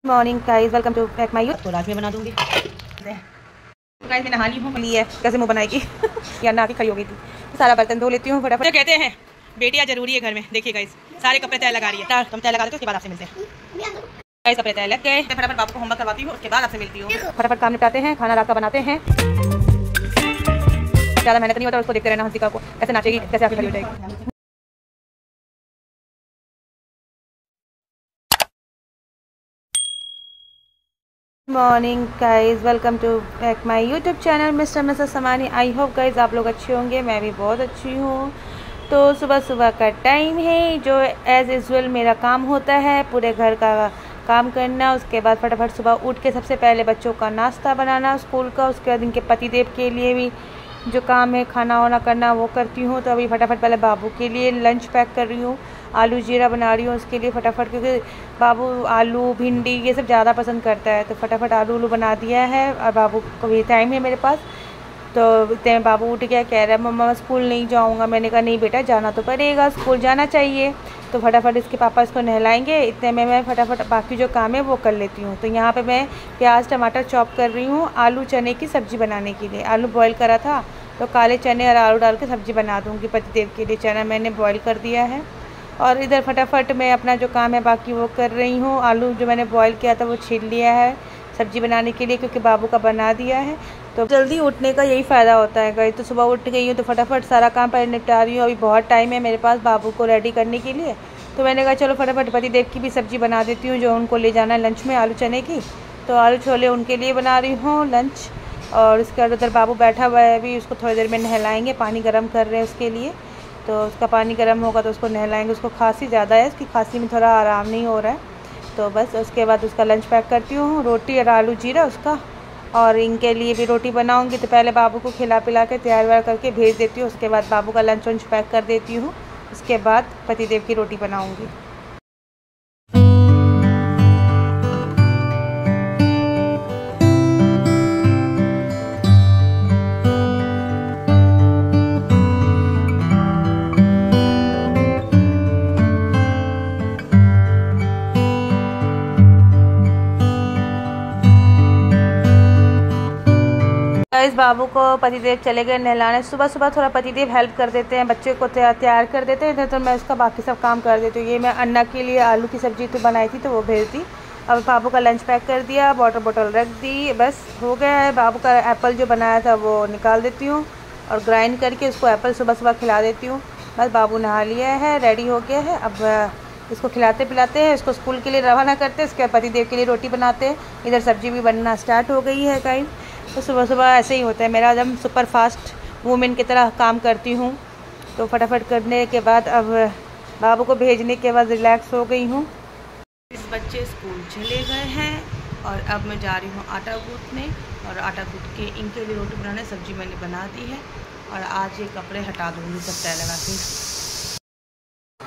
Morning guys, welcome to back my YouTube. तो आज मैं बना दूंगी। तो गाइस मैं नहा ली हूँ, ली है कैसे मुँह बनाएगी या नहा के खड़ी हो गई थी। तो सारा बर्तन धो लेती हूँ फटाफट। तो कहते हैं बेटियाँ जरूरी है घर में। देखिए गाइस सारे कपड़े तय लगा रही है। तुम तय लगा देते, उसके बाद आपसे मिलते हैं। गाइस कपड़े तय लग गए। फटाफट बाबू को होमवर्क करवाती हूँ, उसके बाद आपसे मिलती हूँ। फटाफट काम निपटाते हैं, खाना रात का बनाते हैं। ज़्यादा मेहनत नहीं होता, उसको देखते रहना हंसिका को कैसे नाचेगी, कैसे आके खड़ी हो जाएगी। Morning guys, welcome to back my YouTube channel mister missus Samani. I hope guys आप लोग अच्छे होंगे, मैं भी बहुत अच्छी हूँ। तो सुबह सुबह का टाइम है, जो एज़ यूजुअल मेरा काम होता है पूरे घर का काम करना। उसके बाद फटाफट सुबह उठ के सबसे पहले बच्चों का नाश्ता बनाना स्कूल का। उसके बाद इनके पतिदेव के लिए भी जो काम है खाना वाना करना वो करती हूँ। तो अभी फटाफट पहले बाबू के लिए लंच पैक कर रही हूँ। आलू जीरा बना रही हूँ उसके लिए फटाफट, क्योंकि बाबू आलू भिंडी ये सब ज़्यादा पसंद करता है। तो फटाफट आलू बना दिया है और बाबू को भी टाइम है मेरे पास। तो इतने में बाबू उठ गया, कह रहा है मम्मा स्कूल नहीं जाऊँगा। मैंने कहा नहीं बेटा जाना तो पड़ेगा, स्कूल जाना चाहिए। तो फटाफट इसके पापा इसको नहलाएंगे, इतने में मैं फटाफट बाकी जो काम है वो कर लेती हूँ। तो यहाँ पे मैं प्याज टमाटर चॉप कर रही हूँ आलू चने की सब्ज़ी बनाने के लिए। आलू बॉईल करा था तो काले चने और आलू डाल के सब्ज़ी बना दूँगी पतिदेव के लिए। चना मैंने बॉईल कर दिया है और इधर फटाफट मैं अपना जो काम है बाकी वो कर रही हूँ। आलू जो मैंने बॉईल किया था वो छील लिया है सब्ज़ी बनाने के लिए, क्योंकि बाबू का बना दिया है। तो जल्दी उठने का यही फ़ायदा होता है गाइस। तो सुबह उठ गई हूँ तो फटाफट सारा काम पहले निपटा रही हूँ। अभी बहुत टाइम है मेरे पास बाबू को रेडी करने के लिए। तो मैंने कहा चलो फटाफट पतिदेव की भी सब्ज़ी बना देती हूँ जो उनको ले जाना है लंच में, आलू चने की। तो आलू छोले उनके लिए बना रही हूँ लंच। और उसके बाद उधर बाबू बैठा हुआ है, अभी उसको थोड़ी देर में नहलाएँगे, पानी गर्म कर रहे हैं उसके लिए। तो उसका पानी गर्म होगा तो उसको नहलाएंगे। उसको खांसी ज़्यादा है, उसकी खांसी में थोड़ा आराम नहीं हो रहा है। तो बस उसके बाद उसका लंच पैक करती हूँ, रोटी और आलू जीरा उसका। और इनके लिए भी रोटी बनाऊँगी। तो पहले बाबू को खिला पिला के तैयार व्यार करके भेज देती हूँ। उसके बाद बाबू का लंच वंच पैक कर देती हूँ। उसके बाद पतिदेव की रोटी बनाऊँगी। इस बाबू को पतिदेव चले गए नहलाने। सुबह सुबह थोड़ा पतिदेव हेल्प कर देते हैं, बच्चे को तैयार कर देते हैं। तो मैं उसका बाकी सब काम कर देती हूँ। ये मैं अन्ना के लिए आलू की सब्ज़ी तो बनाई थी तो वो भेज दी। अब बाबू का लंच पैक कर दिया, वाटर बोतल रख दी, बस हो गया है। बाबू का एप्पल जो बनाया था वो निकाल देती हूँ और ग्राइंड करके उसको एप्पल सुबह सुबह खिला देती हूँ। बस बाबू नहा लिया है, रेडी हो गया है। अब इसको खिलाते पिलाते हैं, इसको स्कूल के लिए रवाना करते हैं। इसके बाद पतिदेव के लिए रोटी बनाते हैं। इधर सब्ज़ी भी बनना स्टार्ट हो गई है गाइस। तो सुबह सुबह ऐसे ही होता है मेरा, जब सुपर फास्ट वूमेन की तरह काम करती हूँ। तो फटाफट करने के बाद अब बाबू को भेजने के बाद रिलैक्स हो गई हूँ। इस बच्चे स्कूल चले गए हैं और अब मैं जा रही हूँ आटा गूँथने। और आटा गूँथ के इनके लिए रोटी बनाने, सब्ज़ी मैंने बना दी है और आज ये कपड़े हटा दूँगी सब तय लगा के।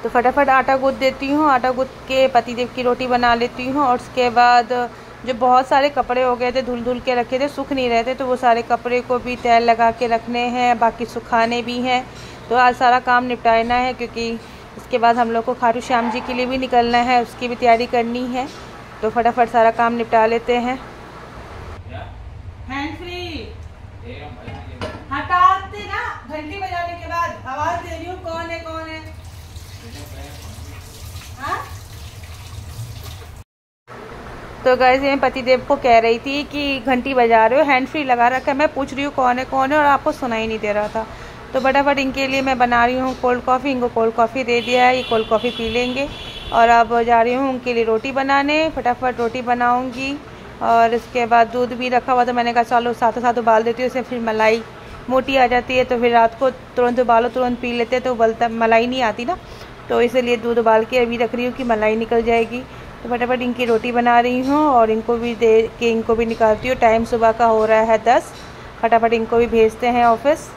तो फटाफट आटा गूँथ देती हूँ, आटा गूँथ के पतिदेव की रोटी बना लेती हूँ। और उसके बाद जो बहुत सारे कपड़े हो गए थे धुल धुल के रखे थे, सूख नहीं रहे थे, तो वो सारे कपड़े को भी तैर लगा के रखने हैं, बाकी सुखाने भी हैं। तो आज सारा काम निपटाना है, क्योंकि इसके बाद हम लोग को खाटू श्याम जी के लिए भी निकलना है, उसकी भी तैयारी करनी है। तो फटाफट सारा काम निपटा लेते हैं। हैंड फ्री हटाते ना, घंटी बजाने के बाद आवाज़ दे रही हूँ कौन है कौन है। हाँ तो गाइस मैं पतिदेव को कह रही थी कि घंटी बजा रहे हो, हैंड फ्री लगा रखा है, मैं पूछ रही हूँ कौन है और आपको सुनाई नहीं दे रहा था। तो फटाफट इनके लिए मैं बना रही हूँ कोल्ड कॉफ़ी। इनको कोल्ड कॉफ़ी दे दिया है, ये कोल्ड कॉफ़ी पी लेंगे। और अब जा रही हूँ उनके लिए रोटी बनाने, फटाफट रोटी बनाऊँगी। और इसके बाद दूध भी रखा हुआ, तो मैंने कहा चलो साथों साथ उबाल देती हूँ, उससे फिर मलाई मोटी आ जाती है। तो फिर रात को तुरंत उबालो तुरंत पी लेते हैं तो उबलता मलाई नहीं आती ना, तो इसलिए दूध उबाल के अभी रख रही हूँ कि मलाई निकल जाएगी। तो फटाफट इनकी रोटी बना रही हूँ और इनको भी दे के इनको भी निकालती हूँ। टाइम सुबह का हो रहा है 10, फटाफट इनको भी भेजते हैं ऑफिस।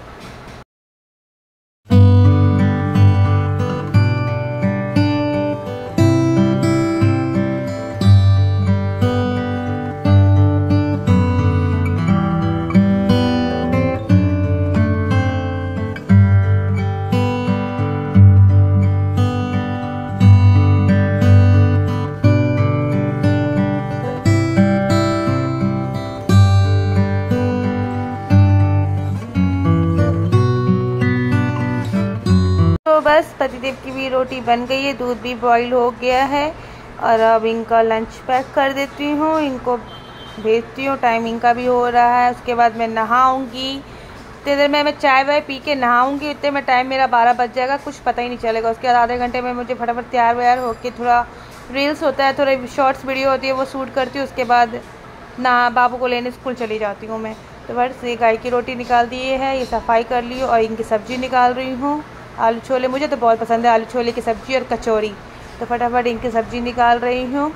पतिदेव की भी रोटी बन गई है, दूध भी बॉईल हो गया है और अब इनका लंच पैक कर देती हूँ, इनको भेजती हूँ। टाइम इनका भी हो रहा है। उसके बाद मैं नहाऊँगी। इतने देर में मैं चाय वाय पी के नहाऊँगी, इतने में टाइम मेरा 12 बज जाएगा, कुछ पता ही नहीं चलेगा। उसके बाद आधे घंटे में मुझे फटाफट तैयार व्यार होकर थोड़ा रील्स होता है, थोड़ा शॉर्ट्स वीडियो होती है, वो शूट करती हूँ। उसके बाद ना बाबू को लेने स्कूल चली जाती हूँ मैं। तो बस ये गाय की रोटी निकाल दी है, ये सफाई कर ली और इनकी सब्ज़ी निकाल रही हूँ। आलू छोले मुझे तो बहुत पसंद है, आलू छोले की सब्ज़ी और कचौरी। तो फटाफट इनकी सब्ज़ी निकाल रही हूँ।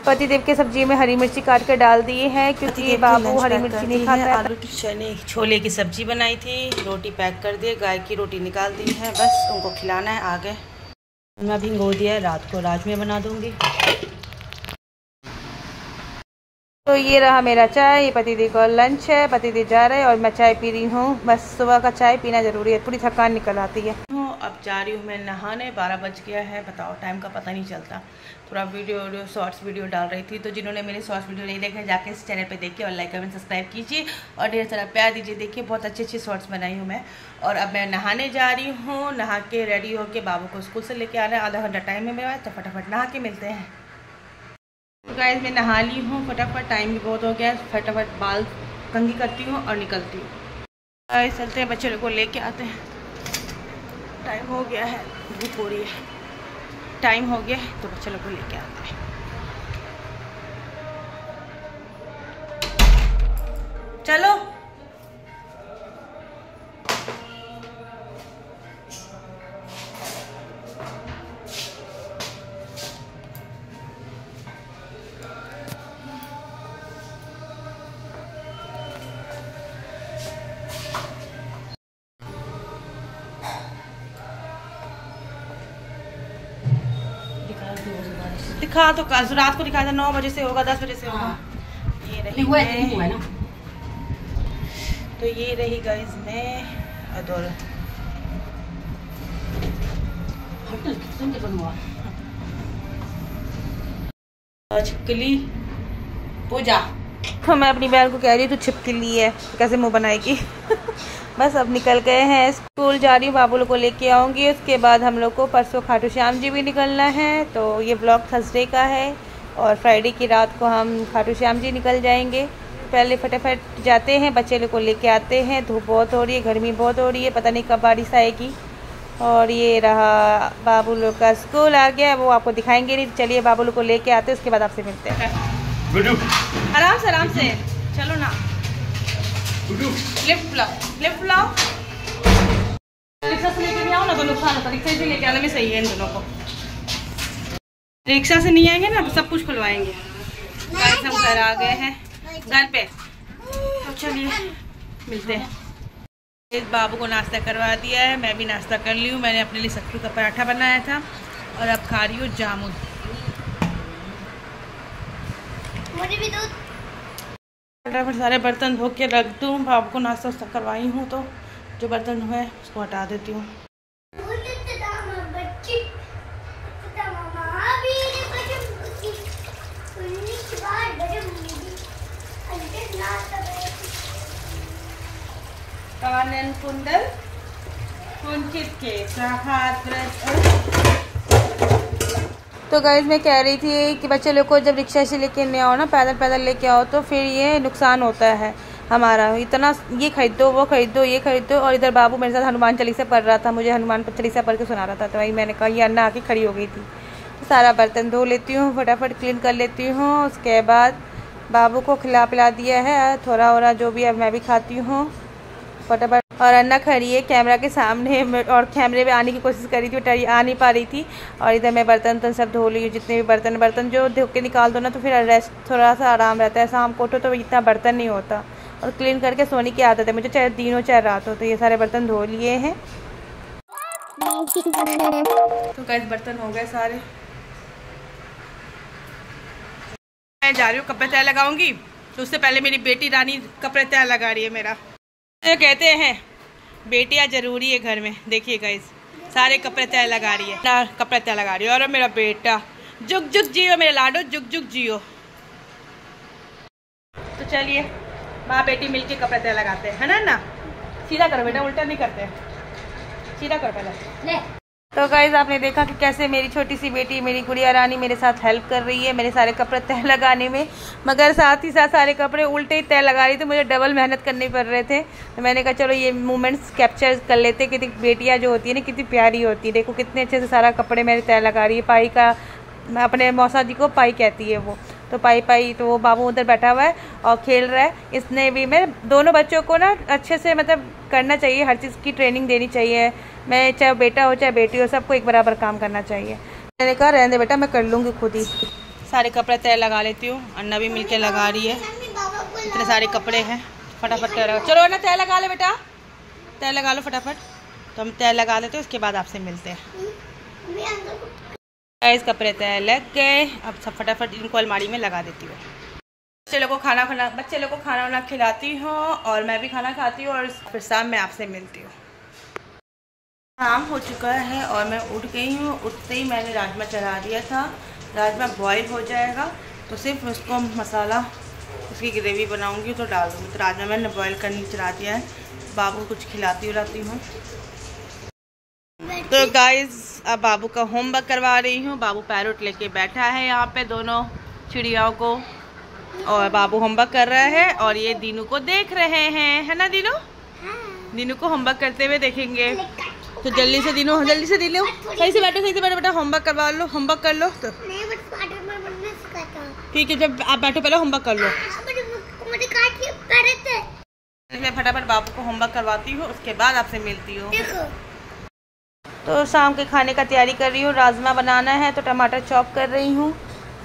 पतिदेव के सब्जी में हरी मिर्ची काट कर डाल दी है, क्योंकि ये बाबू हरी मिर्ची नहीं खाता है। आलू चने छोले की सब्जी बनाई थी, रोटी पैक कर दी, गाय की रोटी निकाल दी है, बस उनको खिलाना है। आगे मैं भिगो दिया है, रात को राजमे बना दूंगी। तो ये रहा मेरा चाय, ये पतिदेव का लंच है। पतिदेव जा रहे हैं और मैं चाय पी रही हूँ। बस सुबह का चाय पीना ज़रूरी है, पूरी थकान निकल आती है। अब जा रही हूँ मैं नहाने, 12 बज गया है। बताओ टाइम का पता नहीं चलता। थोड़ा वीडियो शॉर्ट्स वीडियो डाल रही थी, तो जिन्होंने मेरे शॉर्ट्स वीडियो नहीं देखे जाके इस चैनल पे देखिए और लाइक कमेंट सब्सक्राइब कीजिए और ढेर सारा प्यार दीजिए। देखिए बहुत अच्छी शॉर्ट्स बनाई हूँ मैं। और अब मैं नहाने जा रही हूँ, नहा के रेडी होके बाबू को स्कूल से लेके आ रहा है। आधा घंटा टाइम है मेरा, तो फटाफट नहा के मिलते हैं। तो गाइस मैं नहा ली हूँ फटाफट, टाइम भी बहुत हो गया है। फटाफट बाल कंघी करती हूँ और निकलती हूँ। गाइस चलते हैं, बच्चे लोग को लेके आते हैं। टाइम हो गया है, धूप हो रही है, टाइम हो गया है, तो बच्चे लोग को लेके आते हैं। चलो दिखा तो रात को दिखाया था, 9 बजे से होगा, 10 बजे से होगा। ये रही है ना, तो ये रही गाइस मैं अदौर छिपकली पूजा। तो मैं अपनी बहन को कह रही हूँ तू छिपकली है, कैसे मुंह बनाएगी। बस अब निकल गए हैं, स्कूल जा रही हूँ, बाबू लोग को लेके आऊँगी। उसके बाद हम लोग को परसों खाटू श्याम जी भी निकलना है। तो ये ब्लॉग थर्सडे का है और फ्राइडे की रात को हम खाटू श्याम जी निकल जाएंगे। पहले फटाफट जाते हैं, बच्चे लोग को लेके आते हैं। धूप बहुत हो रही है, गर्मी बहुत हो रही है, पता नहीं कब बारिश आएगी। और ये रहा बाबू लोग का स्कूल आ गया, वो आपको दिखाएंगे नहीं। चलिए बाबू लोग को लेके आते हैं, उसके बाद आपसे मिलते हैं। आराम से चलो ना, लिफ्ट लाओ। रिक्शा से लेके भी आओ ना तो नुकसान होता है, रिक्शा से लेके आने में सही है इन दोनों को। रिक्शा से नहीं आएंगे ना, सब कुछ खुलवाएंगे। गाइस हम घर आ गए हैं, घर पे। तो चलिए मिलते हैं। इस बाबू को नाश्ता करवा दिया है, मैं भी नाश्ता कर ली हूँ। मैंने अपने लिए सत्तू का पराठा बनाया था और अब खा रही हूँ जामुन। मुझे भी दूध। फटाफट सारे बर्तन धो के रख दूँ, बाबू को नाश्ता वास्ता करवाई हूँ, तो जो बर्तन हुए उसको हटा देती हूँ। कानन कुंडल कुंचित के हाथ व्रत। तो गाइस मैं कह रही थी कि बच्चे लोग को जब रिक्शा से लेके नहीं आओ ना, पैदल लेके आओ, तो फिर ये नुकसान होता है हमारा। इतना ये खरीद दो, वो खरीद दो, ये खरीद दो। और इधर बाबू मेरे साथ हनुमान चालीसा पढ़ रहा था, मुझे हनुमान चालीसा पढ़ के सुना रहा था। तो वही मैंने कहा, ये अन्ना आके खड़ी हो गई थी। तो सारा बर्तन धो लेती हूँ, फटाफट क्लीन कर लेती हूँ। उसके बाद बाबू को खिला पिला दिया है, थोड़ा वोड़ा जो भी है मैं भी खाती हूँ फटाफट। और अन्ना खड़ी है कैमरा के सामने और कैमरे में आने की कोशिश कर रही थी, बट आ नहीं पा रही थी। और इधर मैं बर्तन सब धो ली हूँ, जितने भी बर्तन जो धो के निकाल दो ना, तो फिर रेस्ट थोड़ा सा आराम रहता है। शाम को उठो तो इतना बर्तन नहीं होता, और क्लीन करके सोने की आदत है मुझे, चाहे दिन हो चाहे रात हो। तो ये सारे बर्तन धो लिए हैं। तो कैसे बर्तन हो गए सारे। मैं जा रही हूँ, कपड़े तय लगाऊंगी, तो उससे पहले मेरी बेटी रानी कपड़े तय लगा रही है मेरा। ये कहते हैं बेटियां जरूरी है घर में। देखिए गाइस सारे कपड़े तय लगा रही है ना, कपड़े तय लगा रही है। और मेरा बेटा जुग जुग जियो, मेरे लाडो जुग जुग जियो। तो चलिए माँ बेटी मिलके कपड़े तय लगाते हैं, है ना। सीधा करो बेटा, उल्टा नहीं करते, सीधा करो पहले। तो गाइस आपने देखा कि कैसे मेरी छोटी सी बेटी, मेरी गुड़िया रानी मेरे साथ हेल्प कर रही है मेरे सारे कपड़े तय लगाने में, मगर साथ ही साथ सारे कपड़े उल्टे ही तय लगा रही थी, मुझे डबल मेहनत करनी पड़ रहे थे। तो मैंने कहा चलो ये मोमेंट्स कैप्चर कर लेते, कि बेटियाँ जो होती है ना कितनी प्यारी होती है। देखो कितने अच्छे से सारा कपड़े मेरे तय लगा रही है। पाई का, अपने मौसा जी को पाई कहती है वो, तो पाई तो वो बाबू उधर बैठा हुआ है और खेल रहा है। इसने भी, मैं दोनों बच्चों को ना अच्छे से मतलब करना चाहिए, हर चीज़ की ट्रेनिंग देनी चाहिए। मैं चाहे बेटा हो चाहे बेटी हो, सबको एक बराबर काम करना चाहिए। मैंने कहा रहने दे बेटा, मैं कर लूँगी खुद ही। सारे कपड़े तय लगा लेती हूँ, अन्ना भी मिलके लगा रही है। इतने सारे कपड़े हैं, फटाफट तय लगा। चलो अन्ना तय लगा ले बेटा, तय लगा लो फटाफट। तो हम तय लगा लेते हैं, उसके बाद आपसे मिलते हैं। इस कपड़े तय लग गए, अब सब फटाफट इनको अलमारी में लगा देती हूँ। बच्चे लोग को खाना वाना खिलाती हूँ और मैं भी खाना खाती हूँ, और फिर शाम में आपसे मिलती हूँ। शाम हो चुका है और मैं उठ गई हूँ। उठते ही मैंने राजमा चढ़ा दिया था। राजमा बॉईल हो जाएगा तो सिर्फ उसको मसाला, उसकी ग्रेवी बनाऊँगी तो डाल दूँगी। तो राजमा मैंने बॉईल करने चढ़ा दिया है, बाबू को कुछ खिलाती उलाती हूँ। तो गाइस अब बाबू का होमवर्क करवा रही हूँ। बाबू पैरोट लेके बैठा है यहाँ पे दोनों चिड़ियाओं को, और बाबू होमवर्क कर रहा है और ये दीनू को देख रहे हैं, है ना दीनू? दीनू को होमवर्क करते हुए देखेंगे। तो जल्दी से दीनू सही से बैठो बेटा, होमवर्क करवा लो, होमवर्क कर लो। तो ठीक है, जब आप बैठो पहले होमवर्क कर लो। मैं फटाफट बाबू को होमवर्क करवाती हूँ, उसके बाद आपसे मिलती हूँ। तो शाम के खाने का तैयारी कर रही हूँ। राजमा बनाना है तो टमाटर चॉप कर रही हूँ।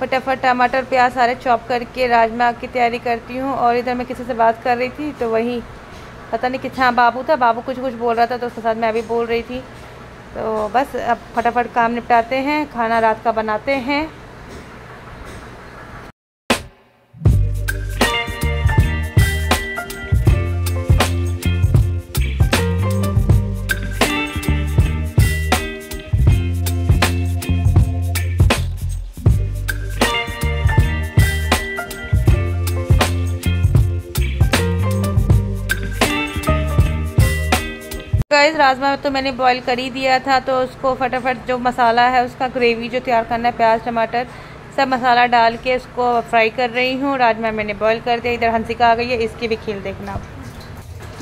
फटाफट टमाटर प्याज सारे चॉप करके राजमा की तैयारी करती हूँ। और इधर मैं किसी से बात कर रही थी, तो वही पता नहीं कितना बाबू था, बाबू कुछ बोल रहा था, तो उसके साथ मैं भी बोल रही थी। तो बस अब फटाफट काम निपटाते हैं, खाना रात का बनाते हैं। गाइस राजमा तो मैंने बॉईल कर ही दिया था, तो उसको फटाफट जो मसाला है उसका ग्रेवी जो तैयार करना है, प्याज टमाटर सब मसाला डाल के उसको फ्राई कर रही हूँ। राजमा मैंने बॉईल कर दिया। इधर हंसिका आ गई है, इसकी भी खेल देखना।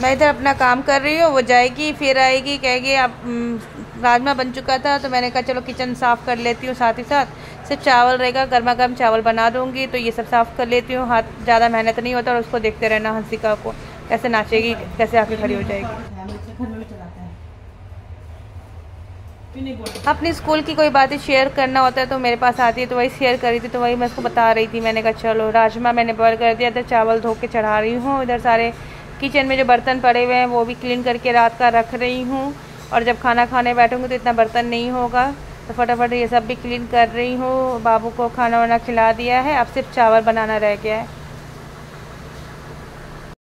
मैं इधर अपना काम कर रही हूँ, वो जाएगी फिर आएगी, कहेगी अब राजमा बन चुका था। तो मैंने कहा चलो किचन साफ़ कर लेती हूँ, साथ ही साथ सिर्फ चावल रहेगा, गर्मा गर्म चावल बना दूँगी। तो ये सब साफ़ कर लेती हूँ, हाथ ज़्यादा मेहनत नहीं होता। और उसको देखते रहना हंसिका को कैसे नाचेगी, कैसे आके खड़ी हो जाएगी। अपनी स्कूल की कोई बातें शेयर करना होता है तो मेरे पास आती है, तो वही शेयर कर रही थी, तो वही मैं उसको बता रही थी। मैंने कहा चलो राजमा मैंने बॉईल कर दिया, इधर चावल धो के चढ़ा रही हूँ। इधर सारे किचन में जो बर्तन पड़े हुए हैं वो भी क्लीन करके रात का रख रही हूँ। और जब खाना खाने बैठूँगी तो इतना बर्तन नहीं होगा, तो फटाफट ये सब भी क्लीन कर रही हूँ। बाबू को खाना वाना खिला दिया है, अब सिर्फ चावल बनाना रह गया है।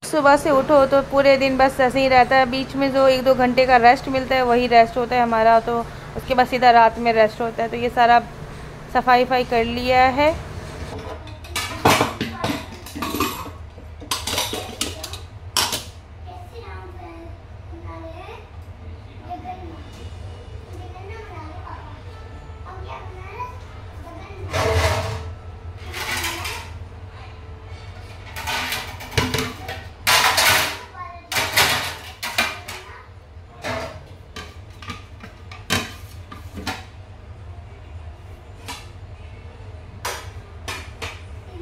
सुबह से उठो तो पूरे दिन बस ऐसे ही रहता है, बीच में जो 1-2 घंटे का रेस्ट मिलता है वही रेस्ट होता है हमारा। तो उसके बाद सीधा रात में रेस्ट होता है। तो ये सारा सफाई कर लिया है।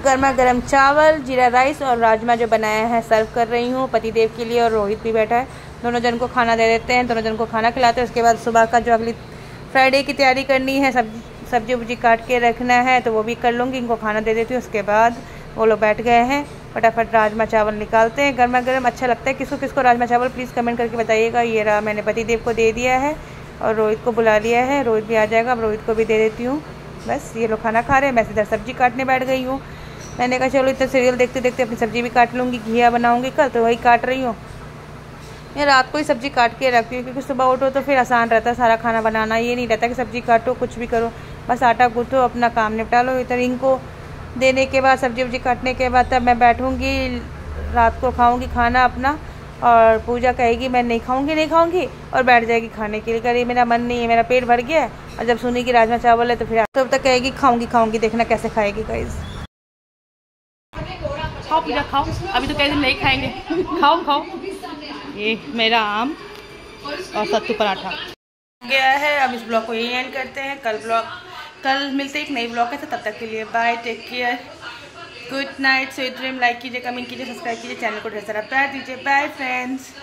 गर्मा गर्म चावल, जीरा राइस और राजमा जो बनाया है सर्व कर रही हूँ पतिदेव के लिए। और रोहित भी बैठा है, दोनों जन को खाना दे देते हैं, दोनों जन को खाना खिलाते हैं। उसके बाद सुबह का जो अगली फ्राइडे की तैयारी करनी है, सब्जी उब्जी काट के रखना है, तो वो भी कर लूँगी। इनको खाना दे देती हूँ, उसके बाद वो लोग बैठ गए हैं। फटाफट राजमा चावल निकालते हैं, गर्मा गर्म। अच्छा लगता है किसको किसको राजमा चावल, प्लीज़ कमेंट करके बताइएगा। ये रहा, मैंने पतिदेव को दे दिया है और रोहित को बुला लिया है, रोहित भी आ जाएगा। अब रोहित को भी दे देती हूँ। बस ये लोग खाना खा रहे हैं, मैं सीधा सब्जी काटने बैठ गई हूँ। मैंने कहा चलो इतना सीरियल देखते देखते अपनी सब्जी भी काट लूँगी, घिया बनाऊँगी कल, तो वही काट रही हूँ। मैं रात को ही सब्जी काट के रखती हूँ, क्योंकि सुबह उठो तो फिर आसान रहता है सारा खाना बनाना। ये नहीं रहता कि सब्जी काटो कुछ भी करो, बस आटा गूँथो अपना काम निपटा लो। इधर इनको देने के बाद, सब्जी वब्जी काटने के बाद, तब मैं बैठूँगी, रात को खाऊँगी खाना अपना। और पूजा कहेगी मैं नहीं खाऊँगी और बैठ जाएगी खाने के लिए। करेगी मेरा मन नहीं है, मेरा पेट भर गया है। और जब सुनेगी राजमा चावल है तो फिर तब तक कहेगी खाऊँगी, देखना कैसे खाएगी गाइस। खाओ पूजा खाओ, अभी तो कई दिन नहीं खाएंगे। खाओ। ये मेरा आम और सत्तू पराठा गया है। अब इस ब्लॉग को यही एंड करते हैं। कल मिलते एक नई ब्लॉग के साथ। तब तक के लिए bye, take care, good night, sweet dream. Like कीजिए, कमेंट कीजिए, सब्सक्राइब कीजिए, चैनल को ढेर सारा प्यार दीजिए। Bye friends.